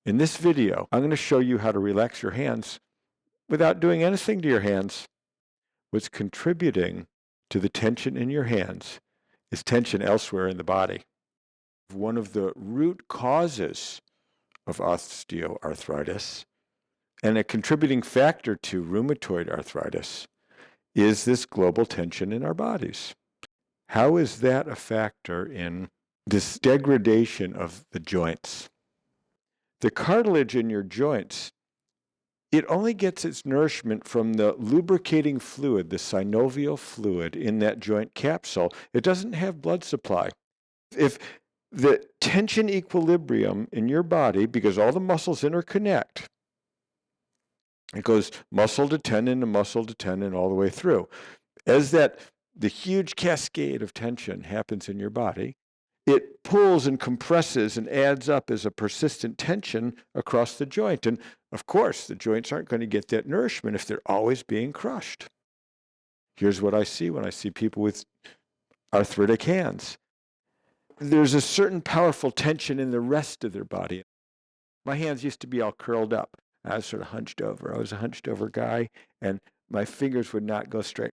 In this video, I'm going to show you how to relax your hands without doing anything to your hands. What's contributing to the tension in your hands is tension elsewhere in the body. One of the root causes of osteoarthritis and a contributing factor to rheumatoid arthritis is this global tension in our bodies. How is that a factor in this degradation of the joints? The cartilage in your joints, it only gets its nourishment from the lubricating fluid, the synovial fluid in that joint capsule. It doesn't have blood supply. If the tension equilibrium in your body, because all the muscles interconnect, it goes muscle to tendon all the way through. As the huge cascade of tension happens in your body, it pulls and compresses and adds up as a persistent tension across the joint. And of course, the joints aren't going to get that nourishment if they're always being crushed. Here's what I see when I see people with arthritic hands. There's a certain powerful tension in the rest of their body. My hands used to be all curled up. I was sort of hunched over. I was a hunched over guy, and my fingers would not go straight.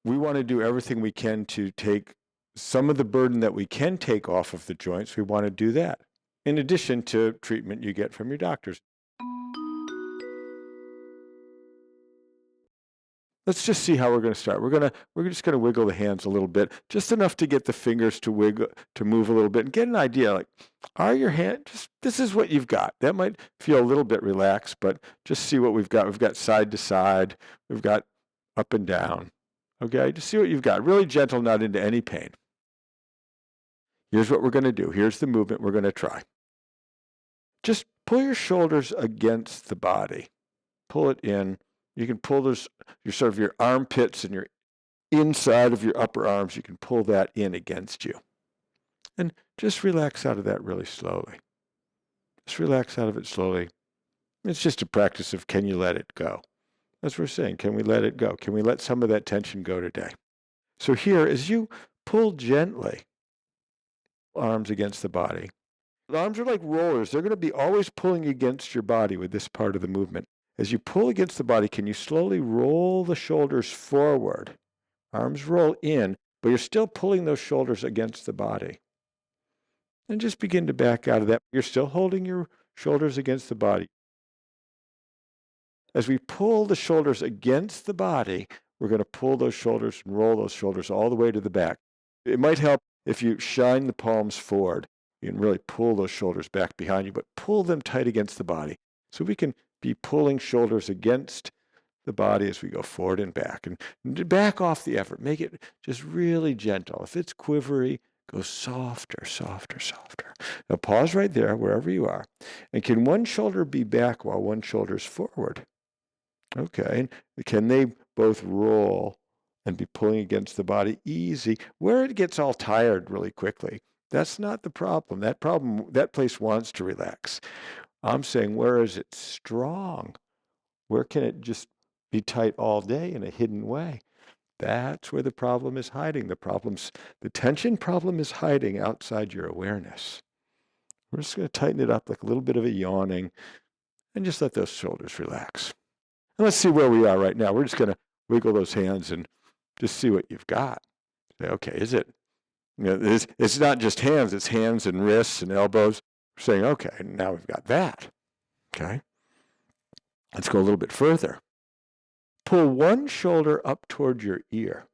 We want to do everything we can to take some of the burden that we can take off of the joints. We want to do that, in addition to treatment you get from your doctors. Let's just see how we're going to start. We're just going to wiggle the hands a little bit, just enough to get the fingers to wiggle, to move a little bit, and get an idea. Like, are your hands? This is what you've got. That might feel a little bit relaxed, but just see what we've got. We've got side to side. We've got up and down. Okay, just see what you've got. Really gentle, not into any pain. Here's what we're going to do. Here's the movement we're going to try. Just pull your shoulders against the body. Pull it in. You can pull your armpits and your inside of your upper arms. You can pull that in against you. And just relax out of that really slowly. Just relax out of it slowly. It's just a practice of, can you let it go? That's what we're saying. Can we let it go? Can we let some of that tension go today? So here, as you pull gently, arms against the body. The arms are like rollers. They're going to be always pulling against your body with this part of the movement. As you pull against the body, can you slowly roll the shoulders forward? Arms roll in, but you're still pulling those shoulders against the body. And just begin to back out of that. You're still holding your shoulders against the body. As we pull the shoulders against the body, we're going to pull those shoulders and roll those shoulders all the way to the back. It might help if you shine the palms forward. You can really pull those shoulders back behind you, but pull them tight against the body. So we can be pulling shoulders against the body as we go forward and back. And back off the effort. Make it just really gentle. If it's quivery, go softer, softer, softer. Now pause right there, wherever you are. And can one shoulder be back while one shoulder's forward? Okay. Can they both roll and be pulling against the body? Easy. Where it gets all tired really quickly, that's not the problem. That place wants to relax. I'm saying, where is it strong? Where can it just be tight all day in a hidden way? That's where the problem is hiding. The tension problem is hiding outside your awareness. We're just going to tighten it up like a little bit of a yawning and just let those shoulders relax. And let's see where we are right now. We're just going to wiggle those hands and just see what you've got. Say, okay, is it? It's not just hands, it's hands and wrists and elbows. We're saying, okay, now we've got that. Okay. Let's go a little bit further. Pull one shoulder up toward your ear.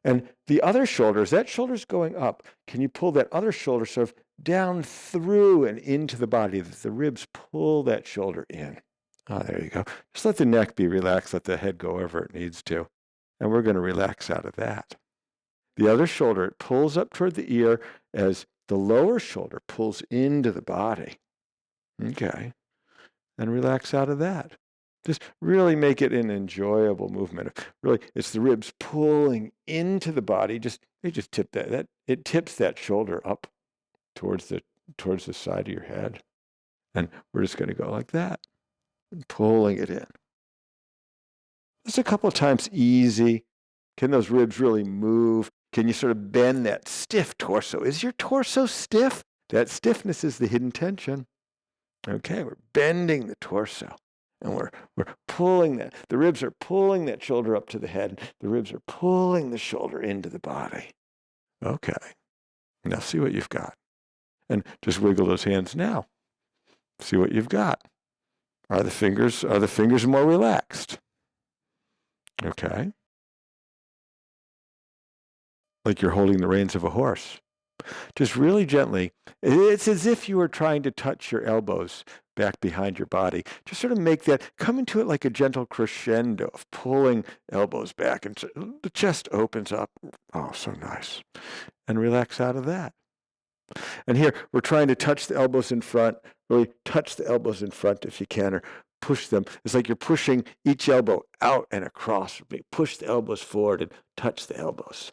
And the other shoulder, as that shoulder's going up, can you pull that other shoulder sort of down through and into the body, that the ribs pull that shoulder in? Oh, there you go. Just let the neck be relaxed, let the head go wherever it needs to. And we're going to relax out of that. The other shoulder, it pulls up toward the ear as the lower shoulder pulls into the body. Okay. And relax out of that. Just really make it an enjoyable movement. Really, it's the ribs pulling into the body. They just tip that. It tips that shoulder up towards the side of your head. And we're just going to go like that. Pulling it in. Just a couple of times easy. Can those ribs really move? Can you sort of bend that stiff torso? Is your torso stiff? That stiffness is the hidden tension. Okay, we're bending the torso. And we're pulling that. The ribs are pulling that shoulder up to the head. The ribs are pulling the shoulder into the body. Okay. Now see what you've got. And just wiggle those hands now. See what you've got. Are the fingers more relaxed? Okay. Like you're holding the reins of a horse. Just really gently. It's as if you were trying to touch your elbows back behind your body. Just sort of make that, come into it like a gentle crescendo of pulling elbows back, and the chest opens up. Oh, so nice. And relax out of that. And here, we're trying to touch the elbows in front. Really touch the elbows in front if you can, or push them. It's like you're pushing each elbow out and across. Push the elbows forward and touch the elbows.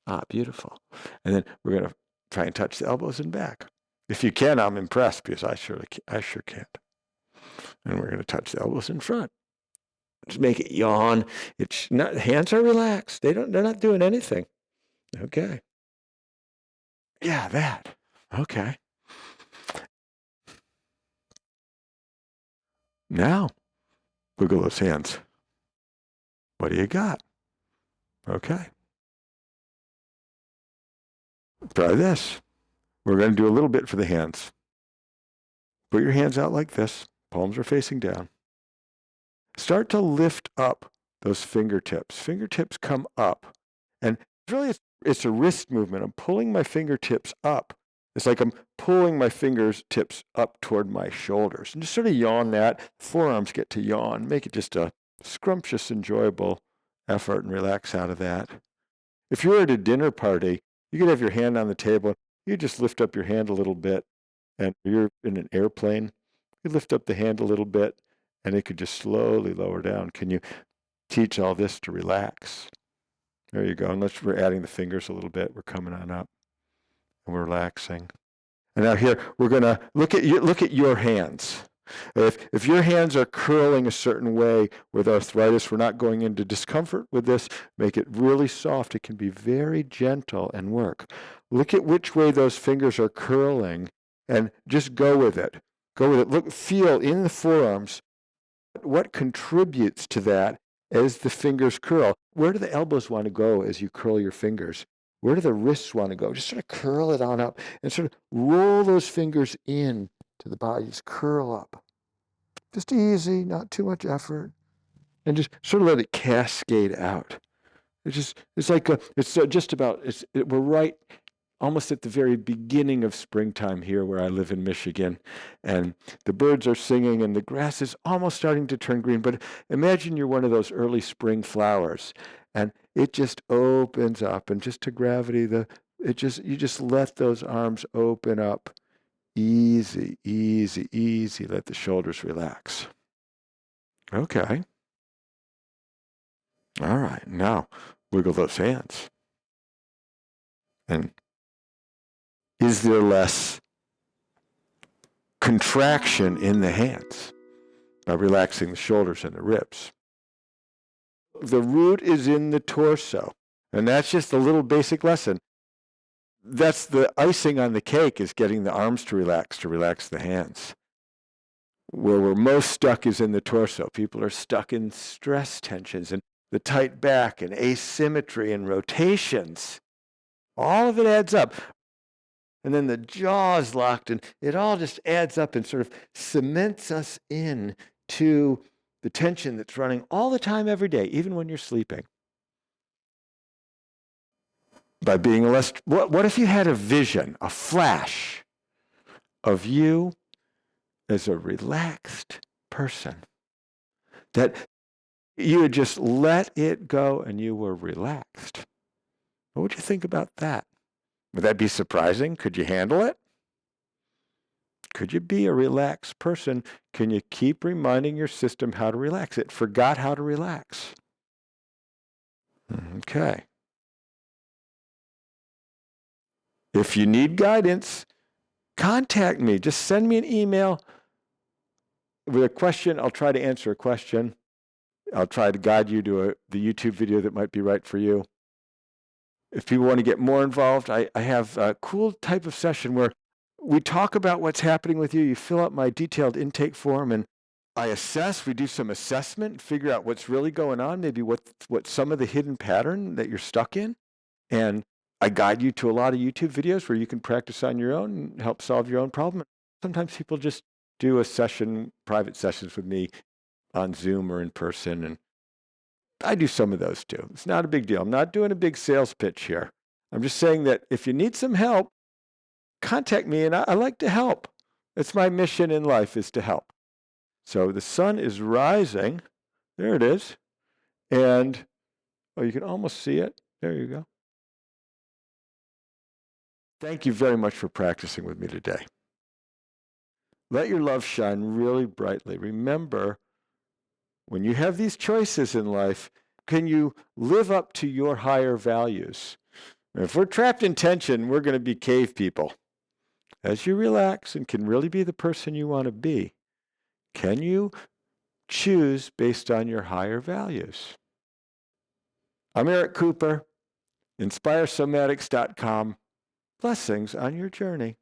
Ah, beautiful. And then we're going to try and touch the elbows and back. If you can, I'm impressed, because I sure can't. And we're going to touch the elbows in front. Just make it yawn. It's not, hands are relaxed. They're not doing anything. Okay. Yeah, that. Okay. Now, wiggle those hands. What do you got? Okay. Try this. We're going to do a little bit for the hands. Put your hands out like this. Palms are facing down. Start to lift up those fingertips. Fingertips come up. And really, it's a wrist movement. I'm pulling my fingertips up. It's like I'm pulling my fingertips up toward my shoulders. And just sort of yawn that. Forearms get to yawn. Make it just a scrumptious, enjoyable effort, and relax out of that. If you're at a dinner party, you could have your hand on the table. You just lift up your hand a little bit. And you're in an airplane, you lift up the hand a little bit, and it could just slowly lower down. Can you teach all this to relax? There you go. Unless we're adding the fingers a little bit, we're coming on up and we're relaxing. And now here, we're going to look at your hands. If your hands are curling a certain way with arthritis, we're not going into discomfort with this. Make it really soft. It can be very gentle and work. Look at which way those fingers are curling and just go with it. Go with it. Look, feel in the forearms what contributes to that as the fingers curl. Where do the elbows want to go as you curl your fingers? Where do the wrists want to go? Just sort of curl it on up and sort of roll those fingers in to the body. Just curl up. Just easy, not too much effort. And just sort of let it cascade out. We're right almost at the very beginning of springtime here where I live in Michigan. And the birds are singing and the grass is almost starting to turn green. But imagine you're one of those early spring flowers and it just opens up, and just to gravity, you just let those arms open up. Easy, easy, easy. Let the shoulders relax. Okay. All right. Now, wiggle those hands. And is there less contraction in the hands by relaxing the shoulders and the ribs? The root is in the torso. And that's just a little basic lesson. That's the icing on the cake, is getting the arms to relax the hands. Where we're most stuck is in the torso. People are stuck in stress tensions and the tight back and asymmetry and rotations. All of it adds up. And then the jaw is locked, and it all just adds up and sort of cements us in to the tension that's running all the time, every day, even when you're sleeping. By being less, what if you had a vision, a flash of you as a relaxed person? That you would just let it go and you were relaxed. What would you think about that? Would that be surprising? Could you handle it? Could you be a relaxed person? Can you keep reminding your system how to relax? It forgot how to relax. Okay. If you need guidance, contact me. Just send me an email with a question. I'll try to answer a question. I'll try to guide you to the YouTube video that might be right for you. If people want to get more involved, I have a cool type of session where We talk about what's happening with you. You fill out my detailed intake form, and I assess. We do some assessment, figure out what's really going on, maybe what some of the hidden pattern that you're stuck in. And I guide you to a lot of YouTube videos where you can practice on your own and help solve your own problem. Sometimes people just do a session, private sessions with me on Zoom or in person, and I do some of those too. It's not a big deal. I'm not doing a big sales pitch here. I'm just saying that if you need some help, contact me, and I like to help. It's my mission in life, is to help. So the sun is rising. There it is. And, oh, you can almost see it. There you go. Thank you very much for practicing with me today. Let your love shine really brightly. Remember, when you have these choices in life, can you live up to your higher values? If we're trapped in tension, we're going to be cave people. As you relax and can really be the person you want to be, can you choose based on your higher values? I'm Eric Cooper, InspireSomatics.com. Blessings on your journey.